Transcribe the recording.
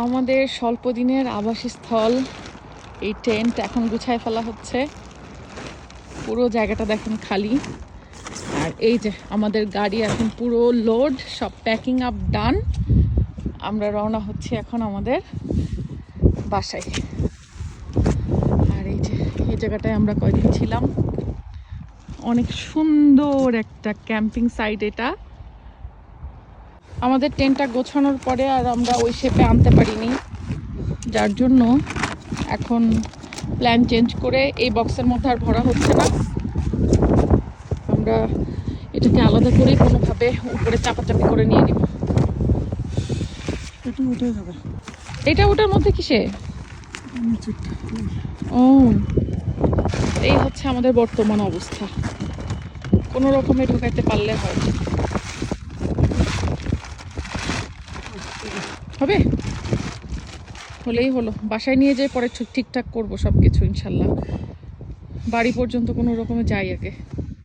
আমাদের স্বল্প দিনের আবাসস্থল এই টেন্ট এখন গুছায় ফেলা হচ্ছে। পুরো জায়গাটা দেখেন খালি। আর এই যে আমাদের গাড়ি এখন পুরো লোড, সব প্যাকিং আপ ডান। আমরা রওনা হচ্ছি এখন আমাদের বাসায়। আর এই যে এই জায়গাটায় আমরা কয়েকদিন ছিলাম, অনেক সুন্দর একটা ক্যাম্পিং সাইট এটা। আমাদের টেন্টটা গোছানোর পরে আর আমরা ওই শেপে আনতে পারিনি, যার জন্য এখন প্ল্যান চেঞ্জ করে এই বক্সের মধ্যে আর ভরা হচ্ছে না। আমরা এটাকে আলাদা করে কোনোভাবে উপরে চাপাচাপি করে নিয়ে নিব। এটা ওটার মধ্যে কিসে? ও, এই হচ্ছে আমাদের বর্তমান অবস্থা। কোনো রকমে ঢোকাইতে পারলে হয়। হবে, হলেই হলো। বাসায় নিয়ে যেয়ে পরে ঠিকঠাক করবো সবকিছু ইনশাল্লাহ। বাড়ি পর্যন্ত কোনো রকমে যাই আগে।